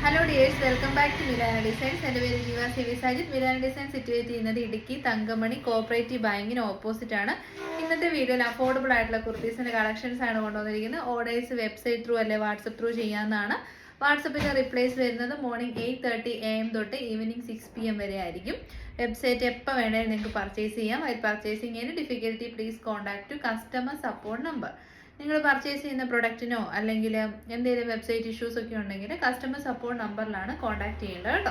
Hello dears, welcome back to Milana Designs. എൻ്റെ പേര് Jeeva C V Sajith. Milana Design situate ചെയ്യുന്നത് Idukki Thankamani cooperative ബാങ്കിന് ഓപ്പോസിറ്റ് ആണ്. ഇന്നത്തെ വീഡിയോയിൽ അഫോർഡബിൾ ആയിട്ടുള്ള കുർത്തീസിൻ്റെ കളക്ഷൻസ് ആണ് കൊണ്ടുവന്നിരിക്കുന്നത്. ഓർഡേഴ്സ് വെബ്സൈറ്റ് ത്രൂ അല്ലെ വാട്സപ്പ് ത്രൂ ചെയ്യാവുന്നതാണ്. വാട്സപ്പിൻ്റെ റിപ്ലൈസ് വരുന്നത് മോർണിംഗ് 8:30 AM തൊട്ട് ഈവനിങ് 6 PM വരെ ആയിരിക്കും. വെബ്സൈറ്റ് എപ്പോൾ വേണമെങ്കിലും നിങ്ങൾക്ക് പർച്ചേസ് ചെയ്യാം. അതിൽ പർച്ചേസിങ്ങിന് difficulty please contact to customer support number. നിങ്ങൾ പർച്ചേസ് ചെയ്യുന്ന പ്രൊഡക്റ്റിനോ അല്ലെങ്കിൽ എന്തെങ്കിലും വെബ്സൈറ്റ് ഇഷ്യൂസ് ഒക്കെ ഉണ്ടെങ്കിൽ കസ്റ്റമർ സപ്പോർട്ട് നമ്പറിലാണ് കോൺടാക്ട് ചെയ്യേണ്ടത് കേട്ടോ.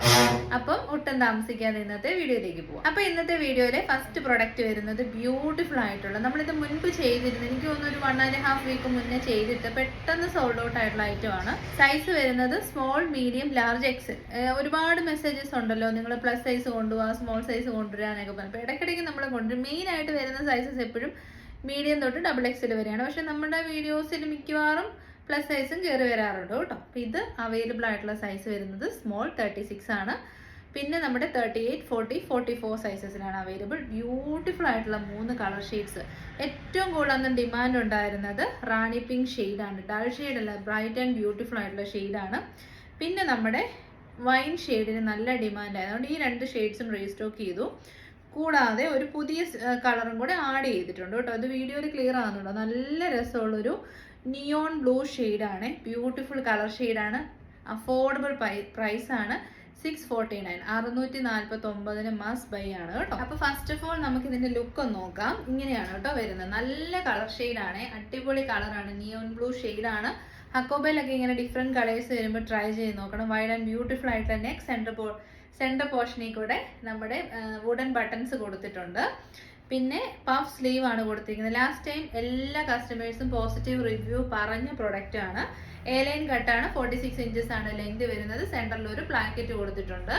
അപ്പം ഒട്ടും താമസിക്കാതെ ഇന്നത്തെ വീഡിയോയിലേക്ക് പോകാം. അപ്പോൾ ഇന്നത്തെ വീഡിയോയിലെ ഫസ്റ്റ് പ്രൊഡക്റ്റ് വരുന്നത് ബ്യൂട്ടിഫുൾ ആയിട്ടുള്ള, നമ്മളിത് മുൻപ് ചെയ്തിരുന്നു, എനിക്ക് തോന്നുന്നു ഒരു 1.5 വീക്ക് മുന്നേ ചെയ്തിട്ട് പെട്ടെന്ന് സോൾഡ് ഔട്ട് ആയിട്ടുള്ള ഐറ്റമാണ്. സൈസ് വരുന്നത് സ്മോൾ, മീഡിയം, ലാർജ്, എക്സൽ. ഒരുപാട് മെസ്സേജസ് ഉണ്ടല്ലോ, നിങ്ങൾ പ്ലസ് സൈസ് കൊണ്ടുപോകാം, സ്മോൾ സൈസ് കൊണ്ടുവരിക എന്നൊക്കെ പറഞ്ഞു. അപ്പോൾ ഇടയ്ക്കിടയ്ക്ക് നമ്മൾ കൊണ്ടുവരും. മെയിനായിട്ട് വരുന്ന സൈസസ് എപ്പോഴും മീഡിയം തൊട്ട് XXL വരെയാണ്. പക്ഷെ നമ്മുടെ വീഡിയോസിൽ മിക്കവാറും പ്ലസ് സൈസും കയറി വരാറുണ്ട് കേട്ടോ. അപ്പോൾ ഇത് അവൈലബിൾ ആയിട്ടുള്ള സൈസ് വരുന്നത് സ്മോൾ 36 ആണ്. പിന്നെ നമ്മുടെ 38, 40, 44 സൈസസിലാണ് അവൈലബിൾ. ബ്യൂട്ടിഫുൾ ആയിട്ടുള്ള 3 കളർ ഷെയ്ഡ്സ്. ഏറ്റവും കൂടുതൽ അന്ന് ഡിമാൻഡ് ഉണ്ടായിരുന്നത് റാണി പിങ്ക് ഷെയ്ഡാണ്. ഡൾ ഷെയ്ഡല്ല, ബ്രൈറ്റ് ആൻഡ് ബ്യൂട്ടിഫുൾ ആയിട്ടുള്ള ഷെയ്ഡാണ്. പിന്നെ നമ്മുടെ വൈൻ ഷെയ്ഡിന് നല്ല ഡിമാൻഡ് ആയതുകൊണ്ട് ഈ 2 ഷെയ്ഡ്സും റീസ്റ്റോക്ക് ചെയ്തു. കൂടാതെ ഒരു പുതിയ കളറും കൂടെ ആഡ് ചെയ്തിട്ടുണ്ട് കേട്ടോ. അത് വീഡിയോയിൽ ക്ലിയർ ആകുന്നുണ്ടോ? നല്ല രസമുള്ളൊരു നിയോൺ ബ്ലൂ ഷെയ്ഡാണ്. ബ്യൂട്ടിഫുൾ കളർ ഷെയ്ഡാണ്. അഫോർഡബിൾ പ്രൈസ് ആണ്. 649, 649 മസ്റ്റ് ബൈ ആണ് കേട്ടോ. അപ്പോൾ ഫസ്റ്റ് ഓഫ് ഓൾ നമുക്ക് ഇതിന്റെ ലുക്ക് ഒന്ന് നോക്കാം. ഇങ്ങനെയാണ് കേട്ടോ വരുന്നത്. നല്ല കളർ ഷെയ്ഡാണ്, അടിപൊളി കളറാണ്, നിയോൺ ബ്ലൂ ഷെയ്ഡാണ്. ഹക്കോബയിലൊക്കെ ഇങ്ങനെ ഡിഫറെൻറ്റ് കളേഴ്സ് വരുമ്പോൾ ട്രൈ ചെയ്ത് നോക്കണം. വൈഡ് ആൻഡ് ബ്യൂട്ടിഫുൾ ആയിട്ട് തന്നെ സെൻറ്റർ പോർഷനിൽ കൂടെ നമ്മുടെ വുഡൻ ബട്ടൺസ് കൊടുത്തിട്ടുണ്ട്. പിന്നെ പഫ് സ്ലീവ് ആണ് കൊടുത്തിരിക്കുന്നത്. ലാസ്റ്റ് ടൈം എല്ലാ കസ്റ്റമേഴ്സും പോസിറ്റീവ് റിവ്യൂ പറഞ്ഞ പ്രൊഡക്റ്റ് ആണ്. ലൈൻ കട്ടാണ്. 46 ഇഞ്ചസ് ആണ് ലെങ്ത് വരുന്നത്. സെൻറ്ററിൽ ഒരു പ്ലാക്കറ്റ് കൊടുത്തിട്ടുണ്ട്.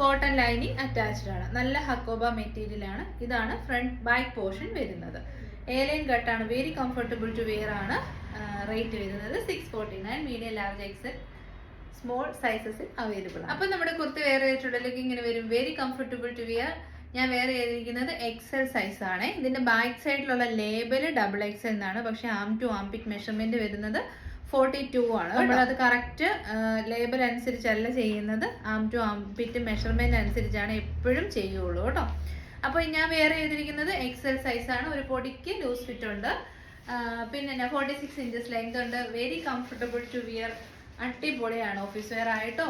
കോട്ടൺ ലൈനിങ് അറ്റാച്ച്ഡ് ആണ്. നല്ല ഹക്കോബ മെറ്റീരിയൽ ആണ്. ഇതാണ് ഫ്രണ്ട് ബാക്ക് പോർഷൻ വരുന്നത്. ലൈൻ കട്ടാണ്. വെരി കംഫർട്ടബിൾ ടു വെയർ ആണ്. റേറ്റ് വരുന്നത് 649. മീഡിയം, ലാർജ്, എക്സൽ, സ്മോൾ സൈസസിൽ അവൈലബിൾ ആണ്. അപ്പം നമ്മുടെ കുർത്തി വെയർ ചെയ്തിട്ടുള്ളതിലേക്ക് ഇങ്ങനെ വരും. Very comfortable to wear. ഞാൻ വെയർ ചെയ്തിരിക്കുന്നത് XL സൈസ് ആണ്. ഇതിന്റെ ബാക്ക് സൈഡിലുള്ള ലേബൽ XXL എന്നാണ്. പക്ഷെ arm to armpit measurement വരുന്നത് 42 ആണ്. നമ്മളത് കറക്റ്റ് ലേബൽ അനുസരിച്ചല്ല ചെയ്യുന്നത്. Arm to armpit measurement അനുസരിച്ചാണ് എപ്പോഴും ചെയ്യുള്ളൂ കേട്ടോ. അപ്പോൾ ഞാൻ വെയർ ചെയ്തിരിക്കുന്നത് XL സൈസ് ആണ്. ഒരു പൊടിക്ക് ലൂസ് ഫിറ്റ് ഉണ്ട്. പിന്നെ 46 ഇഞ്ചസ് ലെങ്ത് ഉണ്ട്. Very comfortable to wear. അടിപൊളിയാണ്. ഓഫീസ് വെയർ ആയിട്ടോ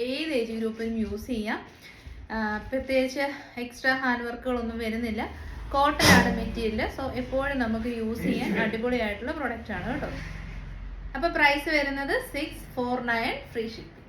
ഏത് ഏജ് ഗ്രൂപ്പിനും യൂസ് ചെയ്യാം. പ്രത്യേകിച്ച് എക്സ്ട്രാ ഹാൻഡ് വർക്കുകളൊന്നും വരുന്നില്ല. കോട്ടൺ ആണ് മെറ്റീരിയൽ. സോ എപ്പോഴും നമുക്ക് യൂസ് ചെയ്യാൻ അടിപൊളിയായിട്ടുള്ള പ്രൊഡക്റ്റ് ആണ് കേട്ടോ. അപ്പോൾ പ്രൈസ് വരുന്നത് 649, ഫ്രീ ഷിപ്പിംഗ്.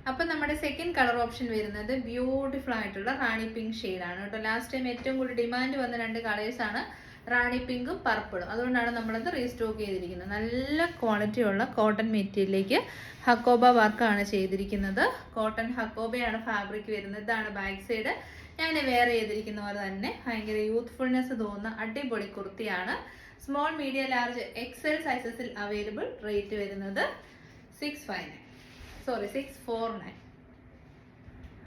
അപ്പം നമ്മുടെ സെക്കൻഡ് കളർ ഓപ്ഷൻ വരുന്നത് ബ്യൂട്ടിഫുൾ ആയിട്ടുള്ള റാണി പിങ്ക് ഷെയ്ഡാണ് കേട്ടോ. ലാസ്റ്റ് ടൈം ഏറ്റവും കൂടുതൽ ഡിമാൻഡ് വന്ന 2 കളേഴ്സാണ് റാണി പിങ്കും പർപ്പിളും. അതുകൊണ്ടാണ് നമ്മളത് റീസ്റ്റോക്ക് ചെയ്തിരിക്കുന്നത്. നല്ല ക്വാളിറ്റി ഉള്ള കോട്ടൺ മെറ്റീരിയലിലേക്ക് ഹക്കോബ വർക്കാണ് ചെയ്തിരിക്കുന്നത്. കോട്ടൺ ഹക്കോബയാണ് ഫാബ്രിക് വരുന്നത്. ഇതാണ് ബാക്ക് സൈഡ്. ഞാൻ വെയർ ചെയ്തിരിക്കുന്ന പോലെ തന്നെ ഭയങ്കര യൂത്ത്ഫുൾനെസ് തോന്നുന്ന അടിപൊളി കുർത്തിയാണ്. സ്മോൾ, മീഡിയം, ലാർജ്, XL സൈസസിൽ അവൈലബിൾ. റേറ്റ് വരുന്നത് 649.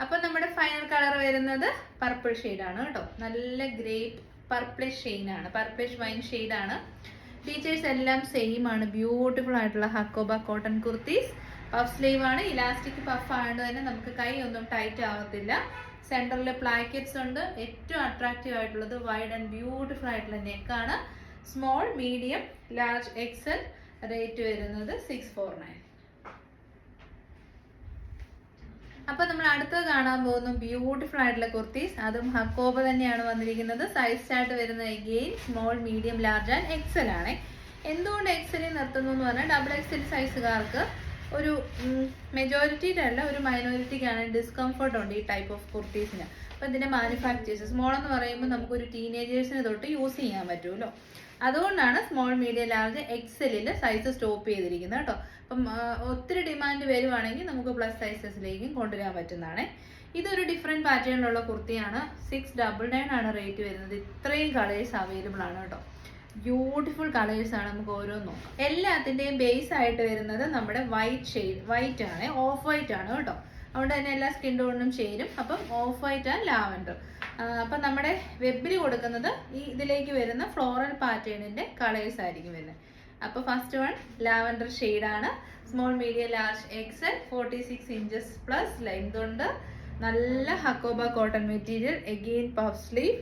അപ്പം നമ്മുടെ ഫൈനൽ കളർ വരുന്നത് പർപ്പിൾ ഷെയ്ഡാണ് കേട്ടോ. നല്ല ഗ്രേപ്പ് പർപ്പിളിഷ് ഷെയ്ഡാണ്. പർപ്പിളിഷ് വൈൻ ഷെയ്ഡാണ്. ഫീച്ചേഴ്സ് എല്ലാം സെയിം ആണ്. ബ്യൂട്ടിഫുൾ ആയിട്ടുള്ള hakoba cotton kurtis. Puff sleeve ആണ്. ഇലാസ്റ്റിക് പഫ് ആയതുകൊണ്ട് തന്നെ നമുക്ക് കൈ ഒന്നും ടൈറ്റ് ആവത്തില്ല. സെൻറ്ററിൽ പ്ലാക്കറ്റ്സ് ഉണ്ട്. ഏറ്റവും അട്രാക്റ്റീവ് ആയിട്ടുള്ളത് വൈഡ് ആൻഡ് ബ്യൂട്ടിഫുൾ ആയിട്ടുള്ള നെക്കാണ്. Small, medium, large, XL. Rate വരുന്നത് 649. അപ്പൊ നമ്മൾ അടുത്തത് കാണാൻ പോകുന്നു ബ്യൂട്ടിഫുൾ ആയിട്ടുള്ള കുർത്തീസ്. അതും ഹക്കോബ തന്നെയാണ് വന്നിരിക്കുന്നത്. സൈസ് ചാർട്ട് വരുന്നത് again small, medium, large and XL ആണ്. എന്തുകൊണ്ട് XL നിർത്തുന്നു എന്ന് പറഞ്ഞാൽ XXL സൈസുകാർക്ക് ഒരു മെജോറിറ്റിയുടെ അല്ല, ഒരു മൈനോറിറ്റിക്കാണ് ഡിസ്കംഫർട്ട് ഉണ്ട് ഈ ടൈപ്പ് ഓഫ് കുർത്തീസിന്. അപ്പോൾ ഇതിന്റെ മാനുഫാക്ചേഴ്സ് സ്മോൾ എന്ന് പറയുമ്പോൾ നമുക്കൊരു ടീനേജേഴ്സിന് തൊട്ട് യൂസ് ചെയ്യാൻ പറ്റുമല്ലോ. അതുകൊണ്ടാണ് small, medium, large, XL size stop ചെയ്തിരിക്കുന്നത് കേട്ടോ. അപ്പം ഒത്തിരി ഡിമാൻഡ് വരുവാണെങ്കിൽ നമുക്ക് പ്ലസ് സൈസസിലേക്കും കൊണ്ടുവരാൻ പറ്റുന്നതാണ്. ഇതൊരു ഡിഫറെൻറ്റ് പാറ്റേണിലുള്ള കുർത്തിയാണ്. 699 ആണ് റേറ്റ് വരുന്നത്. ഇത്രയും കളേഴ്സ് അവൈലബിൾ ആണ് കേട്ടോ. ബ്യൂട്ടിഫുൾ കളേഴ്സ് ആണ്. നമുക്ക് ഓരോന്ന് നോക്കാം. എല്ലാത്തിൻ്റെയും ബേസ് ആയിട്ട് വരുന്നത് നമ്മുടെ വൈറ്റ് ഷെയ്ഡ്. വൈറ്റ് ആണ്, ഓഫ് വൈറ്റ് ആണ് കേട്ടോ. അതുകൊണ്ട് തന്നെ എല്ലാ സ്കിൻ ടോണിനും ചേരും. അപ്പം ഓഫ് വൈറ്റ് ആൻഡ് ലാവൻഡർ. അപ്പം നമ്മുടെ വെബിൽ കൊടുക്കുന്നത് ഈ ഇതിലേക്ക് വരുന്ന ഫ്ലോറൽ പാറ്റേണിൻ്റെ കളേഴ്സ് ആയിരിക്കും വരുന്നത്. അപ്പോൾ ഫസ്റ്റ് വൺ ലാവൻഡർ ഷെയ്ഡാണ്. Small medium large XL 46 inches plus length ഉണ്ട്. നല്ല hakoba cotton material, again puff sleeve.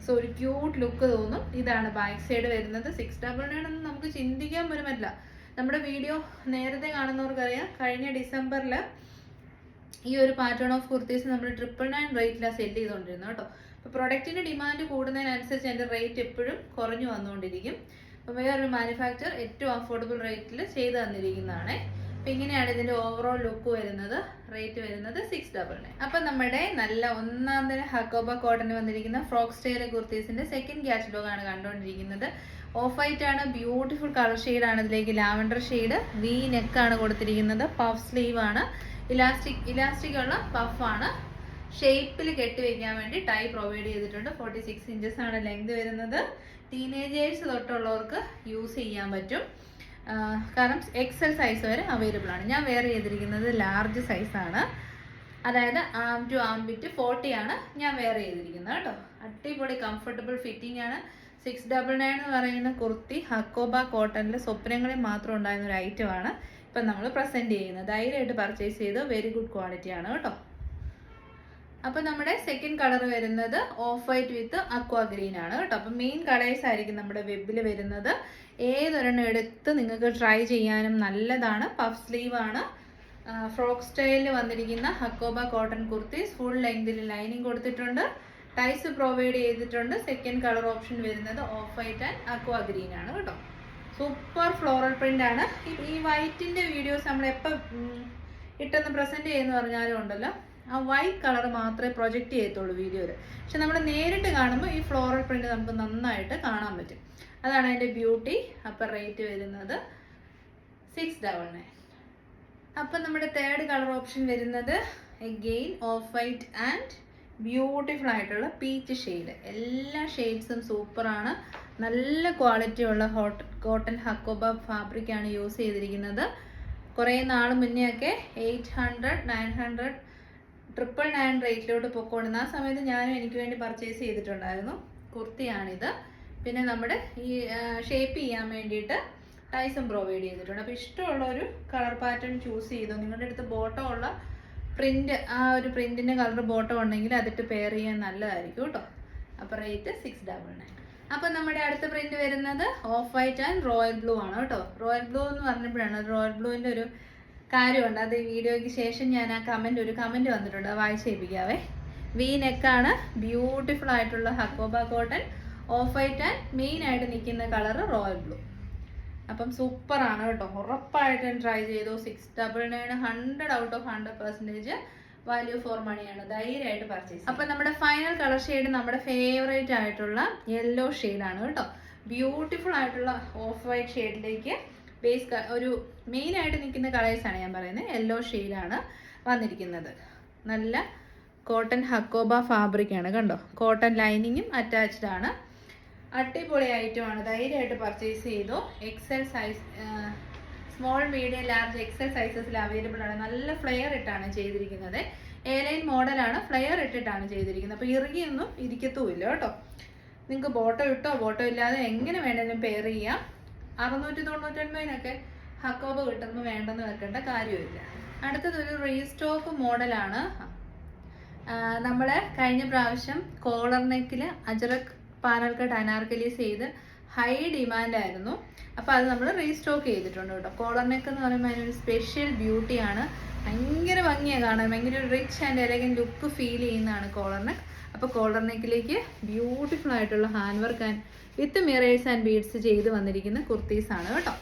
So ഒരു ക്യൂട്ട് ലുക്ക് തോന്നും. ഇതാണ് ബാക്ക് സൈഡ് വരുന്നത്. 699 ഒന്നും നമുക്ക് ചിന്തിക്കാൻ പോലും പറ്റില്ല. നമ്മുടെ വീഡിയോ നേരത്തെ കാണുന്നവർക്കറിയാം, കഴിഞ്ഞ ഡിസംബറിൽ ഈ ഒരു പാറ്റേൺ ഓഫ് കുർത്തീസ് നമ്മൾ 999 റേറ്റിലാണ് സെല് ചെയ്തുകൊണ്ടിരുന്നത് കേട്ടോ. അപ്പോൾ പ്രൊഡക്റ്റിൻ്റെ ഡിമാൻഡ് കൂടുന്നതിനനുസരിച്ച് എൻ്റെ റേറ്റ് എപ്പോഴും കുറഞ്ഞു വന്നുകൊണ്ടിരിക്കും. അപ്പോൾ വേറൊരു മാനുഫാക്ചർ ഏറ്റവും അഫോർഡബിൾ റേറ്റിൽ ചെയ്ത് തന്നിരിക്കുന്നതാണ്. അപ്പം ഇങ്ങനെയാണ് ഇതിൻ്റെ ഓവറോൾ ലുക്ക് വരുന്നത്. റേറ്റ് വരുന്നത് 699. അപ്പം നമ്മുടെ നല്ല ഒന്നാം തരം ഹക്കോബ കോട്ടന് വന്നിരിക്കുന്ന ഫ്രോക്ക് സ്റ്റൈൽ കുർത്തീസിൻ്റെ സെക്കൻഡ് കാറ്റലോഗ് ആണ് കണ്ടുകൊണ്ടിരിക്കുന്നത്. ഓഫ് വൈറ്റ് ആണ്, ബ്യൂട്ടിഫുൾ കളർ ഷെയ്ഡാണ്. ഇതിലേക്ക് ലാവൻഡർ ഷെയ്ഡ്, വി നെക്കാണ് കൊടുത്തിരിക്കുന്നത്, പഫ് സ്ലീവ് ആണ്, ഇലാസ്റ്റിക് ഉള്ള പഫാണ്. ഷേപ്പിൽ കെട്ടിവെക്കാൻ വേണ്ടി ടൈ പ്രൊവൈഡ് ചെയ്തിട്ടുണ്ട്. 46 ഇഞ്ചസ് ആണ് ലെങ്ത് വരുന്നത്. ടീനേജേഴ്സ് തൊട്ടുള്ളവർക്ക് യൂസ് ചെയ്യാൻ പറ്റും. കാരണം എക്സൽ സൈസ് വരെ അവൈലബിൾ ആണ്. ഞാൻ വെയർ ചെയ്തിരിക്കുന്നത് ലാർജ് സൈസാണ്. അതായത് ആം ടു ആം വിറ്റ് 40 ആണ് ഞാൻ വെയർ ചെയ്തിരിക്കുന്നത് കേട്ടോ. അടിപൊളി കംഫർട്ടബിൾ ഫിറ്റിംഗ് ആണ്. 699 എന്ന് പറയുന്ന കുർത്തി ഹക്കോബ കോട്ടണിൽ സ്വപ്നങ്ങളിൽ മാത്രം ഉണ്ടായിരുന്ന ഒരു ഐറ്റമാണ് ഇപ്പം നമ്മൾ പ്രസൻറ്റ് ചെയ്യുന്നത്. ധൈര്യമായിട്ട് പർച്ചേസ് ചെയ്ത് വെരി ഗുഡ് ക്വാളിറ്റി ആണ് കേട്ടോ. അപ്പം നമ്മുടെ സെക്കൻഡ് കളർ വരുന്നത് ഓഫ് വൈറ്റ് വിത്ത് അക്വാ ഗ്രീൻ ആണ് കേട്ടോ. അപ്പം മെയിൻ കളേഴ്സ് ആയിരിക്കും നമ്മുടെ വെബിൽ വരുന്നത്. ഏതൊരെണ്ണം എടുത്ത് നിങ്ങൾക്ക് ട്രൈ ചെയ്യാനും നല്ലതാണ്. പഫ് സ്ലീവ് ആണ്. ഫ്രോക്ക് സ്റ്റൈലിൽ വന്നിരിക്കുന്ന ഹക്കോബ കോട്ടൺ കുർത്തീസ് ഫുൾ ലെങ്തിൽ ലൈനിങ് കൊടുത്തിട്ടുണ്ട്. ടൈസ് പ്രൊവൈഡ് ചെയ്തിട്ടുണ്ട്. സെക്കൻഡ് കളർ ഓപ്ഷൻ വരുന്നത് off white and aqua green ആണ് കേട്ടോ. സൂപ്പർ ഫ്ലോറൽ പ്രിന്റ് ആണ്. ഈ വൈറ്റിൻ്റെ വീഡിയോസ് നമ്മൾ എപ്പോൾ ഇട്ടെന്ന് പ്രസൻറ്റ് ചെയ്യുന്ന പറഞ്ഞാലും ഉണ്ടല്ലോ, ആ വൈറ്റ് കളർ മാത്രമേ പ്രൊജക്റ്റ് ചെയ്യത്തുള്ളൂ വീഡിയോയിൽ. പക്ഷെ നമ്മൾ നേരിട്ട് കാണുമ്പോൾ ഈ ഫ്ലോറൽ പ്രിന്റ് നമുക്ക് നന്നായിട്ട് കാണാൻ പറ്റും. അതാണ് അതിൻ്റെ ബ്യൂട്ടി. അപ്പം റേറ്റ് വരുന്നത് 699. അപ്പം നമ്മുടെ തേർഡ് കളർ ഓപ്ഷൻ വരുന്നത് again of white and beautiful ആയിട്ടുള്ള പീച്ച് ഷെയ്ഡ്. എല്ലാ ഷെയ്ഡ്സും സൂപ്പറാണ്. നല്ല ക്വാളിറ്റി ഉള്ള കോട്ടൺ ഹക്കോബ ഫാബ്രിക്കാണ് യൂസ് ചെയ്തിരിക്കുന്നത്. കുറേ നാൾ മുന്നേ ഒക്കെ 800, 900, 999 റേറ്റിലോട്ട് പൊക്കോണ്ടുന്ന ആ സമയത്ത് ഞാനും എനിക്ക് വേണ്ടി പർച്ചേസ് ചെയ്തിട്ടുണ്ടായിരുന്നു. കുർത്തിയാണിത്. പിന്നെ നമ്മുടെ ഈ ഷേപ്പ് ചെയ്യാൻ വേണ്ടിയിട്ട് ടൈസും പ്രൊവൈഡ് ചെയ്തിട്ടുണ്ട്. അപ്പോൾ ഇഷ്ടമുള്ള ഒരു കളർ പാറ്റേൺ ചൂസ് ചെയ്തോ. നിങ്ങളുടെ അടുത്ത് ബോട്ടം ഉള്ള പ്രിന്റ്, ആ ഒരു പ്രിന്റിന്റെ കളർ ബോട്ടം ഉണ്ടെങ്കിൽ അതിട്ട് പെയർ ചെയ്യാൻ നല്ലതായിരിക്കും കേട്ടോ. അപ്പോൾ റേറ്റ് 699. അപ്പം നമ്മുടെ അടുത്ത പ്രിന്റ് വരുന്നത് off white and royal blue ആണ് കേട്ടോ. റോയൽ ബ്ലൂ എന്ന് പറഞ്ഞപ്പോഴാണ് റോയൽ ബ്ലൂവിൻ്റെ ഒരു കാര്യമുണ്ട്. അത് ഈ വീഡിയോയ്ക്ക് ശേഷം ഞാൻ ഒരു കമൻറ്റ് വന്നിട്ടുണ്ട്, അത് വായിച്ച് കേൾപ്പിക്കാവേ. വി നെക്കാണ്, ബ്യൂട്ടിഫുൾ ആയിട്ടുള്ള hakoba cotton, of white and main ആയിട്ട് നിൽക്കുന്ന കളർ റോയൽ ബ്ലൂ. അപ്പം സൂപ്പറാണ് കേട്ടോ. ഉറപ്പായിട്ടും ട്രൈ ചെയ്തു. 699 100 ഔട്ട് ഓഫ് 100% വാല്യൂ ഫോർ മണിയാണ്. ധൈര്യമായിട്ട് പർച്ചേസ്. അപ്പം നമ്മുടെ ഫൈനൽ കളർ ഷെയ്ഡ് നമ്മുടെ ഫേവറേറ്റ് ആയിട്ടുള്ള യെല്ലോ ഷെയ്ഡാണ് കേട്ടോ. ബ്യൂട്ടിഫുൾ ആയിട്ടുള്ള ഓഫ് വൈറ്റ് ഷെയ്ഡിലേക്ക് ബേസ് ഒരു മെയിൻ ആയിട്ട് നിൽക്കുന്ന കളേഴ്സാണ് ഞാൻ പറയുന്നത്. യെല്ലോ ഷെയ്ഡാണ് വന്നിരിക്കുന്നത്. നല്ല കോട്ടൺ ഹക്കോബ ഫാബ്രിക്കാണ് കണ്ടോ. കോട്ടൺ ലൈനിങ്ങും അറ്റാച്ച്ഡ് ആണ്. അടിപൊളി ഐറ്റമാണ്. ധൈര്യമായിട്ട് പർച്ചേസ് ചെയ്തു. XL size, small medium large XL സൈസസിൽ അവൈലബിൾ ആണ്. നല്ല ഫ്ലെയർ ഇട്ടാണ് ചെയ്തിരിക്കുന്നത്. എയർലൈൻ മോഡലാണ്, ഫ്ലെയർ ഇട്ടിട്ടാണ് ചെയ്തിരിക്കുന്നത്. അപ്പോൾ ഇറുകിയൊന്നും ഇരിക്കത്തുമില്ല കേട്ടോ. നിങ്ങൾക്ക് ബോട്ടം ഇട്ടോ ബോട്ടം ഇല്ലാതെ എങ്ങനെ വേണമെങ്കിലും പെയർ ചെയ്യാം. 699 ഹക്കോബ കിട്ടുമ്പോൾ വേണ്ടെന്ന് വെക്കേണ്ട കാര്യമില്ല. അടുത്തതൊരു റീസ്റ്റോക്ക് മോഡലാണ്. നമ്മൾ കഴിഞ്ഞ പ്രാവശ്യം കോളർ നെക്കിൽ അജറക് പാനൽ കട്ട് അനാർക്കലീസ് ചെയ്ത് ഹൈ ഡിമാൻഡായിരുന്നു. അപ്പോൾ അത് നമ്മൾ റീസ്റ്റോക്ക് ചെയ്തിട്ടുണ്ട് കേട്ടോ. കോളർ നെക്ക് എന്ന് പറയുമ്പോൾ അതിനൊരു സ്പെഷ്യൽ ബ്യൂട്ടിയാണ്. ഭയങ്കര ഭംഗിയാണ് കാണാൻ. ഭയങ്കര rich and elegant look feel ചെയ്യുന്നതാണ് കോളർ നെക്ക്. അപ്പോൾ കോളർ നെക്കിലേക്ക് ബ്യൂട്ടിഫുൾ ആയിട്ടുള്ള hand work and with mirrors and beads ചെയ്ത് വന്നിരിക്കുന്ന കുർത്തീസാണ് കേട്ടോ.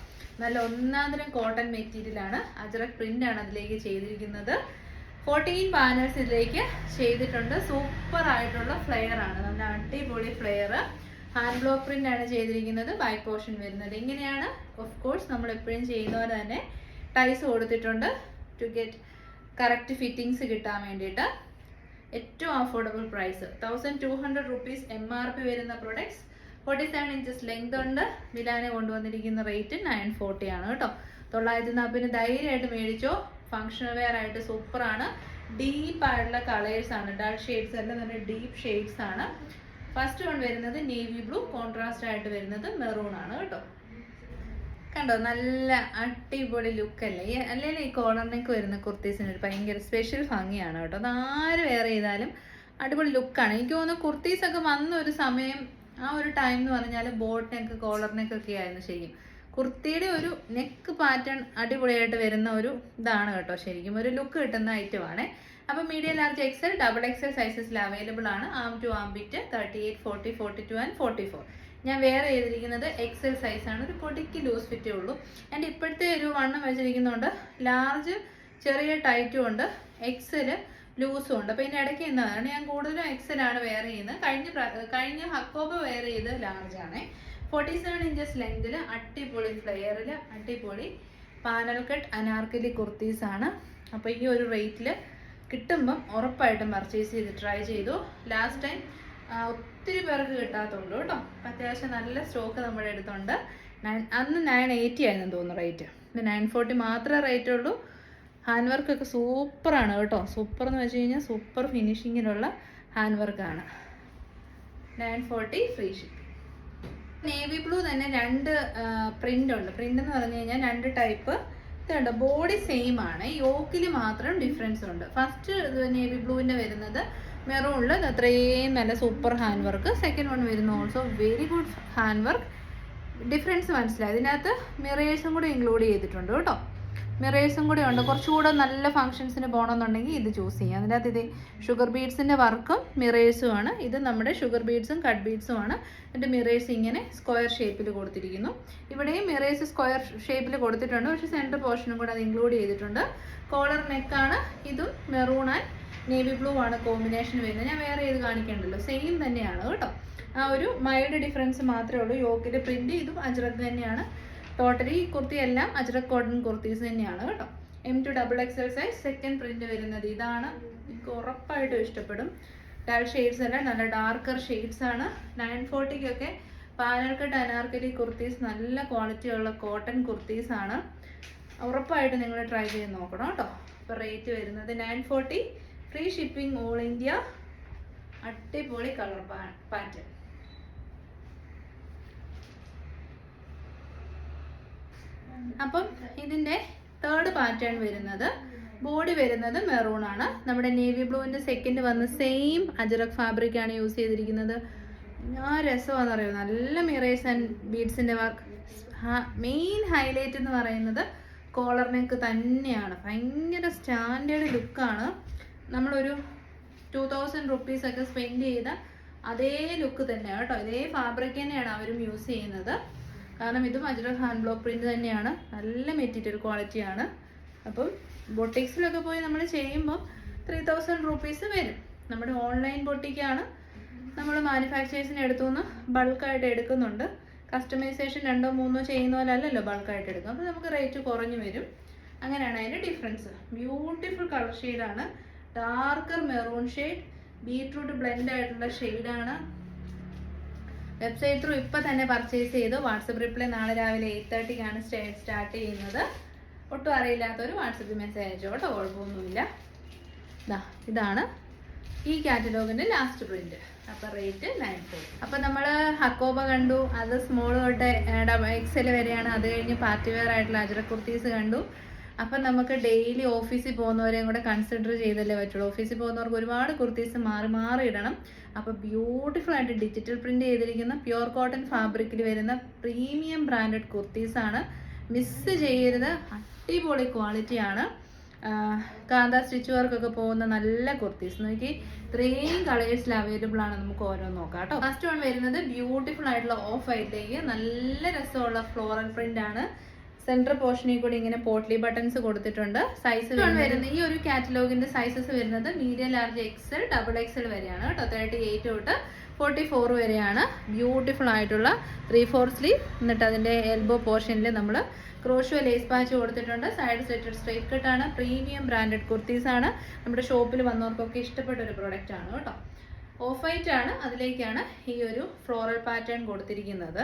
നല്ല ഒന്നാന്തരം കോട്ടൺ മെറ്റീരിയലാണ്. അജറക് പ്രിന്റ് ആണ് അതിലേക്ക് ചെയ്തിരിക്കുന്നത്. 14 പാനൽസ് ഇതിലേക്ക് ചെയ്തിട്ടുണ്ട്. സൂപ്പർ ആയിട്ടുള്ള ഫ്ലെയർ ആണ്. നല്ല അടിപൊളി ഫ്ലെയർ. ഹാൻഡ് ബ്ലോക്ക് പ്രിന്റ് ആണ് ചെയ്തിരിക്കുന്നത്. ബാക്ക് പോർഷൻ വരുന്നത് ഇങ്ങനെയാണ്. ഓഫ് കോഴ്സ് നമ്മൾ എപ്പോഴും ചെയ്യുന്ന പോലെ തന്നെ ടൈസ് കൊടുത്തിട്ടുണ്ട് ടു ഗെറ്റ് കറക്റ്റ് ഫിറ്റിങ്സ് കിട്ടാൻ വേണ്ടിയിട്ട്. ഏറ്റവും അഫോർഡബിൾ പ്രൈസ് 1200 റുപ്പീസ് MRP വരുന്ന പ്രൊഡക്ട്സ്. 47 ഇഞ്ചസ് ലെങ്ത് ഉണ്ട്. മിലാനെ കൊണ്ടുവന്നിരിക്കുന്ന റേറ്റ് 940 ആണ് കേട്ടോ. 940 ധൈര്യമായിട്ട് മേടിച്ചോ. ഫങ്ഷണൽ വെയർ ആയിട്ട് സൂപ്പറാണ്. ഡീപ്പ് ആയിട്ടുള്ള കളേഴ്സ് ആണ്. ഡൾ ഷെയ്ഡ്സ് അല്ല, നല്ല ഡീപ്പ് ഷെയ്ഡ്സ് ആണ്. ഫസ്റ്റ് വൺ വരുന്നത് നേവി ബ്ലൂ, കോൺട്രാസ്റ്റ് ആയിട്ട് വരുന്നത് മെറൂൺ ആണ് കേട്ടോ. കണ്ടോ, നല്ല അടിപൊളി ലുക്കല്ലേ. അല്ലെങ്കിൽ ഈ കോളർ നെക്ക് വരുന്ന കുർത്തീസിന് ഒരു ഭയങ്കര സ്പെഷ്യൽ ഭംഗിയാണ് കേട്ടോ. അത് ആര് വെയർ ചെയ്താലും അടിപൊളി ലുക്കാണ്. എനിക്ക് തോന്നുന്നു കുർത്തീസൊക്കെ വന്ന ഒരു സമയം, ആ ഒരു ടൈം എന്ന് പറഞ്ഞാൽ ബോട്ട് നെക്ക്, കോളർ നെക്ക് ഒക്കെ ആയിരുന്നു ശരിക്കും. കുർത്തിയുടെ ഒരു നെക്ക് പാറ്റേൺ അടിപൊളിയായിട്ട് വരുന്ന ഒരു ഇതാണ് കേട്ടോ, ശരിക്കും ഒരു ലുക്ക് കിട്ടുന്ന ഐറ്റമാണ്. അപ്പോൾ medium, large, XL, double XL സൈസസിൽ അവൈലബിൾ ആണ്. Arm to armpit 38, 40, 42 and 44. ഞാൻ വേറെ ചെയ്തിരിക്കുന്നത് എക്സൽ സൈസാണ്. ഒരു പൊടിക്ക് ലൂസ് ഫിറ്റേ ഉള്ളൂ. എൻ്റെ ഇപ്പോഴത്തെ ഒരു വണ്ണം വെച്ചിരിക്കുന്നതുകൊണ്ട് ലാർജ് ചെറിയ ടൈറ്റും ഉണ്ട്, എക്സല് ലൂസും ഉണ്ട്. അപ്പോൾ ഇതിൻ്റെ ഇടയ്ക്ക് എന്താണ്, ഞാൻ കൂടുതലും എക്സലാണ് വെയർ ചെയ്യുന്നത്. കഴിഞ്ഞ ഹക്കോബ വെയർ ചെയ്ത് ലാർജാണ്. 47 ഇഞ്ചസ് ലെങ്തിൽ അടിപൊളി ഫ്ലെയറിൽ അടിപൊളി പാനൽ കട്ട് അനാർക്കലി കുർത്തീസാണ്. അപ്പോൾ ഈ ഒരു റേറ്റിൽ കിട്ടുമ്പം ഉറപ്പായിട്ടും പർച്ചേസ് ചെയ്ത് ട്രൈ ചെയ്തു. ലാസ്റ്റ് ടൈം ഒത്തിരി പേർക്ക് കിട്ടാത്തതുകൊണ്ട് കേട്ടോ. അത്യാവശ്യം നല്ല സ്റ്റോക്ക് നമ്മുടെ അടുത്തുണ്ട്. അന്ന് 980 ആയിരുന്നു തോന്നുന്നു റേറ്റ്. ഇത് 940 മാത്രമേ റേറ്റ് ഉള്ളൂ. ഹാൻഡ് വർക്കൊക്കെ സൂപ്പറാണ് കേട്ടോ. സൂപ്പർ എന്ന് വെച്ച് കഴിഞ്ഞാൽ സൂപ്പർ ഫിനിഷിങ്ങിലുള്ള ഹാൻഡ് വർക്കാണ്. 940 ഫ്രീ ഷിപ്പ്. നേവി ബ്ലൂ തന്നെ 2 പ്രിന്റ് ഉണ്ട്. പ്രിന്റ് എന്ന് പറഞ്ഞു കഴിഞ്ഞാൽ 2 ടൈപ്പ്. ഇതുണ്ട്, ബോഡി സെയിം ആണ്, യോക്കിൽ മാത്രം ഡിഫറൻസ് ഉണ്ട്. ഫസ്റ്റ് നേവി ബ്ലൂവിൻ്റെ വരുന്നത് മെറൂണിൽ അത്രയും നല്ല super hand work. Second one വരുന്നു also very good hand work. Difference മനസ്സിലായി. ഇതിനകത്ത് മിറേഴ്സും കൂടി ഇൻക്ലൂഡ് ചെയ്തിട്ടുണ്ട് കേട്ടോ. മിറേഴ്സും കൂടി ഉണ്ട്. കുറച്ചുകൂടെ നല്ല ഫംഗ്ഷൻസിന് പോകണമെന്നുണ്ടെങ്കിൽ ഇത് ചൂസ് ചെയ്യാം. അതിൻ്റെ അകത്ത് ഇത് ഷുഗർ ബീഡ്സിൻ്റെ വർക്കും മിറേഴ്സും ആണ്. ഇത് നമ്മുടെ ഷുഗർ ബീഡ്സും കട്ട് ബീഡ്സും ആണ്. ഇതിൻ്റെ മിറേഴ്സ് ഇങ്ങനെ സ്ക്വയർ ഷേപ്പിൽ കൊടുത്തിരിക്കുന്നു. ഇവിടെയും മിറേഴ്സ് സ്ക്വയർ ഷേപ്പിൽ കൊടുത്തിട്ടുണ്ട്, പക്ഷേ സെൻറ്റർ പോർഷനും കൂടെ അത് ഇൻക്ലൂഡ് ചെയ്തിട്ടുണ്ട്. കോളർ നെക്കാണ്. ഇതും മെറൂൺ ആൻഡ് നേവി ബ്ലൂ ആണ് കോമ്പിനേഷൻ വരുന്നത്. ഞാൻ വേറെ ഏത് കാണിക്കണ്ടല്ലോ, സെയിം തന്നെയാണ് കേട്ടോ. ആ ഒരു മൈൽഡ് ഡിഫറൻസ് മാത്രമേ ഉള്ളൂ. യോക്കിൻ്റെ പ്രിൻറ്റ് ഇതും അജ്രക് തന്നെയാണ്. ടോട്ടലി കുർത്തി എല്ലാം അജ്രക് കോട്ടൺ കുർത്തീസ് തന്നെയാണ് കേട്ടോ. M2 double XL size. Second print വരുന്നത് ഇതാണ്. എനിക്ക് ഉറപ്പായിട്ടും ഇഷ്ടപ്പെടും. ഡൾ ഷെയ്ഡ്സ് അല്ല, നല്ല ഡാർക്കർ ഷെയ്ഡ്സ് ആണ്. 940 പാനൽ കട്ട് അനാർക്കലി കുർത്തീസ്, നല്ല ക്വാളിറ്റി ഉള്ള കോട്ടൺ കുർത്തീസ് ആണ്. ഉറപ്പായിട്ട് നിങ്ങൾ ട്രൈ ചെയ്ത് നോക്കണം കേട്ടോ. അപ്പോൾ റേറ്റ് വരുന്നത് 940 ഫ്രീ ഷിപ്പിംഗ് ഓൾ ഇന്ത്യ. അടിപൊളി കളർ പാറ്റേൺ. അപ്പം ഇതിൻ്റെ തേർഡ് പാറ്റേൺ വരുന്നത്, ബോഡി വരുന്നത് മെറൂൺ ആണ്. നമ്മുടെ നേവി ബ്ലൂവിൻ്റെ സെക്കൻഡ് വന്ന് സെയിം അജറക് ഫാബ്രിക് ആണ് യൂസ് ചെയ്തിരിക്കുന്നത്. ഞാൻ രസമാണെന്ന് അറിയുമോ, നല്ല മിറേഴ്സ് ആൻഡ് ബീഡ്സിൻ്റെ വർക്ക്. മെയിൻ ഹൈലൈറ്റ് എന്ന് പറയുന്നത് കോളർ നെക്ക് തന്നെയാണ്. ഭയങ്കര സ്റ്റാൻഡേർഡ് ലുക്കാണ്. നമ്മളൊരു 2000 rupees ഒക്കെ സ്പെൻഡ് ചെയ്ത അതേ ലുക്ക് തന്നെയാണ് കേട്ടോ. ഇതേ ഫാബ്രിക് തന്നെയാണ് അവരും യൂസ് ചെയ്യുന്നത്. കാരണം ഇതും അജ്രക് ഹാൻഡ് ബ്ലോക്ക് പ്രിന്റ് തന്നെയാണ്. നല്ല മെറ്റീരിയൽ ക്വാളിറ്റിയാണ്. അപ്പം ബൊട്ടിക്സിലൊക്കെ പോയി നമ്മൾ ചെയ്യുമ്പോൾ 3000 rupees വരും. നമ്മുടെ ഓൺലൈൻ ബൊട്ടിക്കാണ്. നമ്മൾ മാനുഫാക്ചേഴ്സിന് എടുത്തുനിന്ന് ബൾക്കായിട്ട് എടുക്കുന്നുണ്ട്. കസ്റ്റമൈസേഷൻ 2 or 3 ചെയ്യുന്ന പോലെ അല്ലല്ലോ ബൾക്കായിട്ട് എടുക്കും. അപ്പോൾ നമുക്ക് റേറ്റ് കുറഞ്ഞു വരും. അങ്ങനെയാണ് അതിൻ്റെ ഡിഫറൻസ്. ബ്യൂട്ടിഫുൾ കളർ ഷെയ്ഡാണ്. Darker maroon shade, beetroot blend ആയിട്ടുള്ള ഷെയ്ഡാണ്. വെബ്സൈറ്റ് ത്രൂ ഇപ്പം തന്നെ പർച്ചേസ് ചെയ്തു. വാട്സപ്പ് റിപ്ലൈ നാളെ രാവിലെ 8:30 സ്റ്റാർട്ട് ചെയ്യുന്നത്. ഒട്ടും അറിയില്ലാത്തവർ വാട്സപ്പിൽ മെസ്സേജ് അയച്ചോ കേട്ടോ, കുഴപ്പമൊന്നുമില്ല. ഇതാണ് ഈ കാറ്റലോഗിൻ്റെ ലാസ്റ്റ് പ്രിന്റ്. അപ്പോൾ റേറ്റ് 940. അപ്പോൾ നമ്മൾ ഹക്കോബ കണ്ടു, അത് സ്മോൾ തൊട്ട് എക്സൽ വരെയാണ്. അത് കഴിഞ്ഞ് പാർട്ടി വെയർ ആയിട്ടുള്ള അജ്രക് കുർത്തീസ് കണ്ടു. അപ്പം നമുക്ക് ഡെയിലി ഓഫീസിൽ പോകുന്നവരെയും കൂടെ കൺസിഡർ ചെയ്തല്ലേ പറ്റുള്ളൂ. ഓഫീസിൽ പോകുന്നവർക്ക് ഒരുപാട് കുർത്തീസ് മാറി ഇടണം. അപ്പോൾ ബ്യൂട്ടിഫുൾ ആയിട്ട് ഡിജിറ്റൽ പ്രിന്റ് ചെയ്തിരിക്കുന്ന പ്യുവർ കോട്ടൺ ഫാബ്രിക്കിൽ വരുന്ന പ്രീമിയം ബ്രാൻഡഡ് കുർത്തീസാണ്. മിസ് ചെയ്യരുത്. അടിപൊളി ക്വാളിറ്റിയാണ്. കാന്ത സ്റ്റിച്ച് വർക്കൊക്കെ പോകുന്ന നല്ല കുർത്തീസ്. നോക്കി, ഇത്രയും കളേഴ്സിൽ അവൈലബിൾ ആണ്. നമുക്ക് ഓരോന്ന് നോക്കാം കേട്ടോ. ഫസ്റ്റ് വൺ വരുന്നത് ബ്യൂട്ടിഫുൾ ആയിട്ടുള്ള ഓഫ് വൈറ്റിലേക്ക് നല്ല രസമുള്ള ഫ്ലോറൽ പ്രിന്റ് ആണ്. സെൻട്രൽ പോർഷനിൽ കൂടി ഇങ്ങനെ പോട്ട്ലി ബട്ടൺസ് കൊടുത്തിട്ടുണ്ട്. സൈസ് വരുന്നത്, ഈ ഒരു കാറ്റലോഗിന്റെ സൈസസ് വരുന്നത് medium, large, XL, double XL വരെയാണ് കേട്ടോ. 38 തൊട്ട് 44 വരെയാണ്. ബ്യൂട്ടിഫുൾ ആയിട്ടുള്ള 3/4 സ്ലീവ്. എന്നിട്ട് അതിന്റെ എൽബോ പോർഷനിൽ നമ്മൾ ക്രോഷോ ലേസ് പാച്ച് കൊടുത്തിട്ടുണ്ട്. സൈഡ് സെറ്റഡ് സ്ട്രൈറ്റ് കട്ടാണ്. പ്രീമിയം ബ്രാൻഡഡ് കുർത്തീസ് ആണ്. നമ്മുടെ ഷോപ്പിൽ വന്നവർക്കൊക്കെ ഇഷ്ടപ്പെട്ട ഒരു പ്രൊഡക്റ്റ് ആണ് കേട്ടോ. ഓഫ് വൈറ്റ് ആണ്. അതിലേക്കാണ് ഈ ഒരു ഫ്ലോറൽ പാറ്റേൺ കൊടുത്തിരിക്കുന്നത്.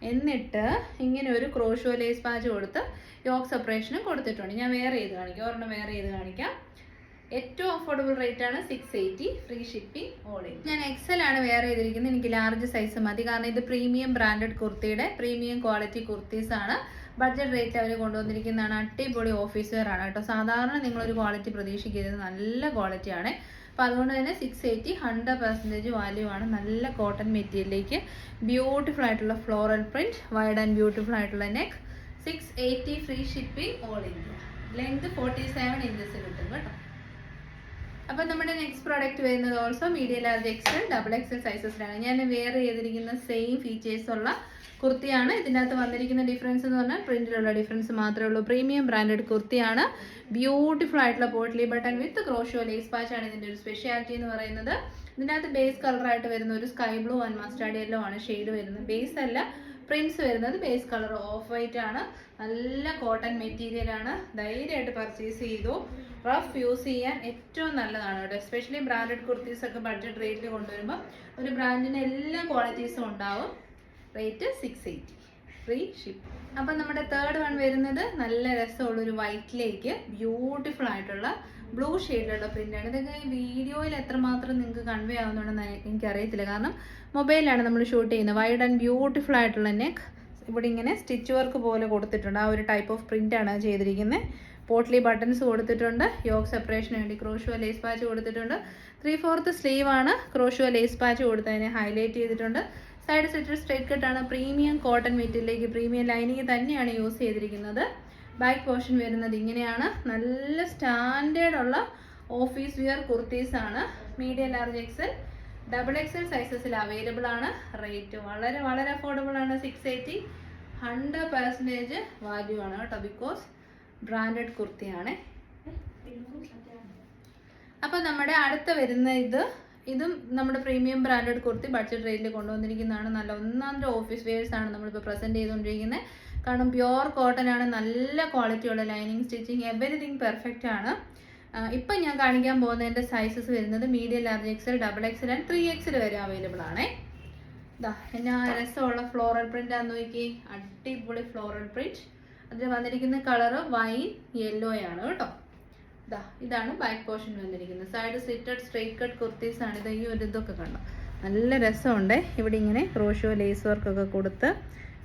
എന്നിട്ട് ഇങ്ങനെ ഒരു ക്രോഷോ ലേസ് പാച്ച് കൊടുത്ത് യോക്ക് സെപ്പറേഷനും കൊടുത്തിട്ടുണ്ട്. ഞാൻ വേറെ ചെയ്ത് കാണിക്കാം, ഒരെണ്ണം വേറെ ചെയ്ത് കാണിക്കാം. ഏറ്റവും അഫോർഡബിൾ റേറ്റ് ആണ് 680 ഫ്രീ ഷിപ്പിംഗ് ഓൾ ഇന്ത്യ. ഞാൻ എക്സൽ ആണ് വേറെ ചെയ്തിരിക്കുന്നത്. എനിക്ക് ലാർജ് സൈസ് മതി. കാരണം ഇത് പ്രീമിയം ബ്രാൻഡഡ് കുർത്തിയുടെ പ്രീമിയം ക്വാളിറ്റി കുർത്തീസ് ആണ്. ബഡ്ജറ്റ് റേറ്റ് അവർ കൊണ്ടുവന്നിരിക്കുന്നതാണ്. അടിപൊളി ഓഫീസ് വെയർ ആണ് കേട്ടോ. സാധാരണ നിങ്ങളൊരു ക്വാളിറ്റി പ്രതീക്ഷിക്കരുത്, നല്ല ക്വാളിറ്റിയാണ്. അപ്പോൾ അതുകൊണ്ട് തന്നെ 680 100% വാല്യൂ ആണ്. നല്ല കോട്ടൺ മെറ്റീരിയലിലേക്ക് ബ്യൂട്ടിഫുൾ ആയിട്ടുള്ള floral print, wide and beautiful ആയിട്ടുള്ള neck. 680 free shipping all India. Length 47 inches കിട്ടും കേട്ടോ. അപ്പോൾ നമ്മുടെ നെക്സ്റ്റ് പ്രോഡക്റ്റ് വരുന്നത് also medium large XL double XL സൈസസിലാണ്. ഞാൻ വെയർ ചെയ്തിരിക്കുന്ന സെയിം ഫീച്ചേഴ്സ് ഉള്ള കുർത്തിയാണ്. ഇതിനകത്ത് വന്നിരിക്കുന്ന ഡിഫറൻസ് എന്ന് പറഞ്ഞാൽ പ്രിന്റിലുള്ള ഡിഫറൻസ് മാത്രമേ ഉള്ളൂ. പ്രീമിയം ബ്രാൻഡഡ് കുർത്തിയാണ്. ബ്യൂട്ടിഫുൾ ആയിട്ടുള്ള പോട്ട്ലി ബട്ടൺ വിത്ത് ക്രോഷോ ലേസ് പാച്ച് ആണ് ഇതിൻ്റെ ഒരു സ്പെഷ്യാലിറ്റി എന്ന് പറയുന്നത്. ഇതിനകത്ത് ബേസ് കളറായിട്ട് വരുന്ന ഒരു sky blue and mustard yellow ആണ് ഷെയ്ഡ് വരുന്നത്. ബേസ് അല്ല, പ്രിന്റ്സ് വരുന്നത് ബേസ് കളർ ഓഫ് വൈറ്റ് ആണ്. നല്ല കോട്ടൺ മെറ്റീരിയൽ ആണ്. ധൈര്യമായിട്ട് പർച്ചേസ് ചെയ്തു. റഫ് യൂസ് ചെയ്യാൻ ഏറ്റവും നല്ലതാണ് കേട്ടോ. എസ്പെഷ്യലി ബ്രാൻഡഡ് കുർത്തീസ് ഒക്കെ ബഡ്ജറ്റ് റേറ്റിൽ കൊണ്ടുവരുമ്പോൾ ഒരു ബ്രാൻഡിന് എല്ലാ ക്വാളിറ്റീസും ഉണ്ടാവും. Rate 680 free ship. അപ്പം നമ്മുടെ തേർഡ് വൺ വരുന്നത് നല്ല രസമുള്ളൊരു വൈറ്റിലേക്ക് ബ്യൂട്ടിഫുൾ ആയിട്ടുള്ള ബ്ലൂ ഷെയ്ഡിലുള്ള പ്രിൻ്റാണ്. ഇതൊക്കെ വീഡിയോയിൽ എത്രമാത്രം നിങ്ങൾക്ക് കൺവേ ആവുന്നുണ്ടെന്ന് എനിക്കറിയത്തില്ല, കാരണം മൊബൈലിലാണ് നമ്മൾ ഷൂട്ട് ചെയ്യുന്നത്. വൈഡ് ആൻഡ് ബ്യൂട്ടിഫുൾ ആയിട്ടുള്ള നെക്ക്. ഇവിടെ ഇങ്ങനെ സ്റ്റിച്ച് വർക്ക് പോലെ കൊടുത്തിട്ടുണ്ട്. ആ ഒരു ടൈപ്പ് ഓഫ് പ്രിൻ്റാണ് ചെയ്തിരിക്കുന്നത്. പോട്ട്ലി ബട്ടൺസ് കൊടുത്തിട്ടുണ്ട്. യോക്ക് സെപ്പറേഷന് വേണ്ടി ക്രോഷോ ലേസ് പാച്ച് കൊടുത്തിട്ടുണ്ട്. 3/4 സ്ലീവ് ആണ്. ക്രോഷോ ലേസ് പാച്ച് കൊടുത്തതിനെ ഹൈലൈറ്റ് ചെയ്തിട്ടുണ്ട്. സൈഡ് സ്ലിറ്റഡ് സ്ട്രൈറ്റ് കട്ടാണ്. പ്രീമിയം കോട്ടൺ മെറ്റീരിയലിലേക്ക് പ്രീമിയം ലൈനിങ് തന്നെയാണ് യൂസ് ചെയ്തിരിക്കുന്നത്. ബാക്ക് പോർഷൻ വരുന്നത് ഇങ്ങനെയാണ്. നല്ല സ്റ്റാൻഡേർഡ് ഉള്ള ഓഫീസ് വിയർ കുർത്തീസ് ആണ്. Medium large XL double XL സൈസസിൽ അവൈലബിൾ ആണ്. റേറ്റ് വളരെ വളരെ അഫോർഡബിൾ ആണ്. 680 100% വാല്യൂ ആണ് കേട്ടോ, ബിക്കോസ് ബ്രാൻഡഡ് കുർത്തിയാണ്. അപ്പോൾ നമ്മുടെ അടുത്ത വരുന്ന ഇതും നമ്മുടെ പ്രീമിയം ബ്രാൻഡഡ് കുർത്തി ബഡ്ജറ്റ് റേറ്റിൽ കൊണ്ടുവന്നിരിക്കുന്നതാണ്. നല്ല ഒന്നാമത്തെ ഓഫീസ് വെയേഴ്സ് ആണ് നമ്മളിപ്പോൾ പ്രസൻറ്റ് ചെയ്തുകൊണ്ടിരിക്കുന്നത്. കാരണം പ്യുവർ കോട്ടൺ ആണ്. നല്ല ക്വാളിറ്റിയുള്ള ലൈനിങ്, സ്റ്റിച്ചിങ്, എവറിത്തിങ് പെർഫെക്റ്റ് ആണ്. ഇപ്പം ഞാൻ കാണിക്കാൻ പോകുന്നതിൻ്റെ സൈസസ് വരുന്നത് medium large XL double XL and 3XL വരെ അവൈലബിൾ ആണേ. ഇതാ എന്നാ രസമുള്ള ഫ്ലോറൽ പ്രിൻ്റ് ആണെന്ന് നോക്കി. അടിപൊളി ഫ്ലോറൽ പ്രിന്റ്. അതിൽ വന്നിരിക്കുന്ന കളറ് വൈൻ യെല്ലോ ആണ് കേട്ടോ. ഇതാണ് ബാക്ക് പോർഷൻ വന്നിരിക്കുന്നത്. Side slitted straight cut kurtis ആണ് ഇത്. ഈ ഒരു ഇതൊക്കെ കണ്ടോ, നല്ല രസമുണ്ട്. ഇവിടെ ഇങ്ങനെ ക്രോഷോ ലേസ് വർക്കൊക്കെ കൊടുത്ത്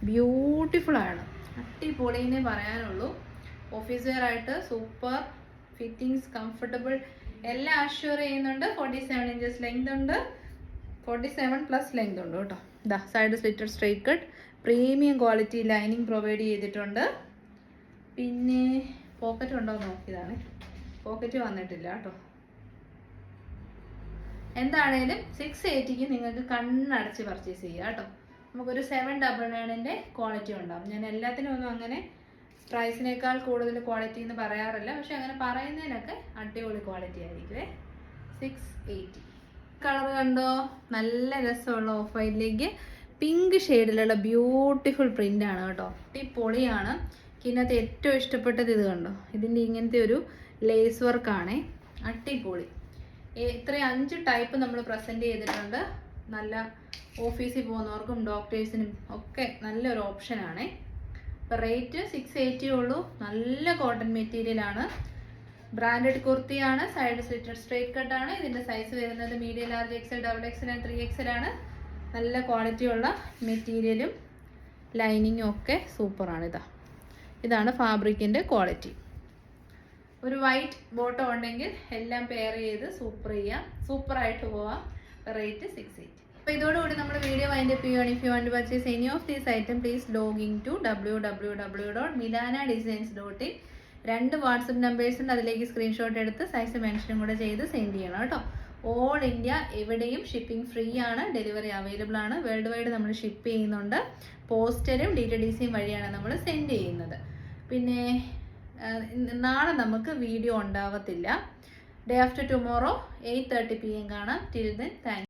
ബ്യൂട്ടിഫുൾ ആണ്. അടിപൊളിയെന്നേ പറയാനുള്ളൂ. ഓഫീസ് വെയർ ആയിട്ട് സൂപ്പർ ഫിറ്റിങ്സ്, കംഫർട്ടബിൾ എല്ലാം അഷ്യൂർ ചെയ്യുന്നുണ്ട്. 47 ഇഞ്ചസ് ലെങ്ത് ഉണ്ട്. 47+ ലെങ്ത് ഉണ്ട് കേട്ടോ. Side slitted straight cut premium quality lining provide ചെയ്തിട്ടുണ്ട്. പിന്നെ പോക്കറ്റ് ഉണ്ടോ നോക്കിയതാണ്. പോക്കറ്റ് വന്നിട്ടില്ല കേട്ടോ. എന്താണേലും 680 നിങ്ങൾക്ക് കണ്ണടച്ച് പർച്ചേസ് ചെയ്യുക കേട്ടോ. നമുക്കൊരു 799 ക്വാളിറ്റി ഉണ്ടാവും. ഞാൻ എല്ലാത്തിനും ഒന്നും അങ്ങനെ പ്രൈസിനേക്കാൾ കൂടുതൽ ക്വാളിറ്റി എന്ന് പറയാറില്ല, പക്ഷെ അങ്ങനെ പറയുന്നതിനൊക്കെ അടിപൊളി ക്വാളിറ്റി ആയിരിക്കുമേ. 680 കളർ കണ്ടോ, നല്ല രസമുള്ള ഓഫ് വൈറ്റിലേക്ക് പിങ്ക് ഷെയ്ഡിലുള്ള ബ്യൂട്ടിഫുൾ പ്രിൻ്റ് ആണ് കേട്ടോ. അടിപൊളിയാണ്. ഇതിനകത്ത് ഏറ്റവും ഇഷ്ടപ്പെട്ടത് ഇത് കണ്ടോ, ഇതിൻ്റെ ഇങ്ങനത്തെ ഒരു ലേസ് വർക്കാണേ. അടിപൊളി. ഇത്രയും 5 ടൈപ്പ് നമ്മൾ പ്രസൻറ്റ് ചെയ്തിട്ടുണ്ട്. നല്ല ഓഫീസിൽ പോകുന്നവർക്കും ഡോക്ടേഴ്സിനും ഒക്കെ നല്ലൊരു ഓപ്ഷനാണേ. അപ്പോൾ റേറ്റ് 680 ഉള്ളൂ. നല്ല കോട്ടൺ മെറ്റീരിയലാണ്. ബ്രാൻഡഡ് കുർത്തിയാണ്. സൈഡ് സ്ലിറ്റഡ് സ്ട്രൈറ്റ് കട്ടാണ്. ഇതിൻ്റെ സൈസ് വരുന്നത് medium large XL double XL and 3XL ആണ്. നല്ല ക്വാളിറ്റിയുള്ള മെറ്റീരിയലും ലൈനിങ്ങും ഒക്കെ സൂപ്പറാണ്. ഇതാണ് ഫാബ്രിക്കിൻ്റെ ക്വാളിറ്റി. ഒരു വൈറ്റ് ബോട്ടം ഉണ്ടെങ്കിൽ എല്ലാം പെയർ ചെയ്ത് സൂപ്പറായിട്ട് പോവാം. റേറ്റ് 680. അപ്പോൾ ഇതോടുകൂടി നമ്മുടെ വീഡിയോ വൈൻഡ് അപ്പ് ചെയ്യുകയാണ്. If you want to purchase any of these item please log in to www.milanadesigns.in. 2 WhatsApp numbers ഉണ്ട്. അതിലേക്ക് സ്ക്രീൻഷോട്ട് എടുത്ത് സൈസ് മെൻഷനും കൂടെ ചെയ്ത് സെൻഡ് ചെയ്യണം കേട്ടോ. ഓൾ ഇന്ത്യ എവിടെയും ഷിപ്പിംഗ് ഫ്രീ ആണ്. ഡെലിവറി അവൈലബിൾ ആണ്. വേൾഡ് വൈഡ് നമ്മൾ ഷിപ്പ് ചെയ്യുന്നുണ്ട്. പോസ്റ്റലും DTDCയും വഴിയാണ് നമ്മൾ സെൻഡ് ചെയ്യുന്നത്. പിന്നെ നാളെ നമുക്ക് വീഡിയോ ഉണ്ടാവത്തില്ല. ഡേ ആഫ്റ്റർ ടുമോറോ 8:30 PM കാണാം. Till then thank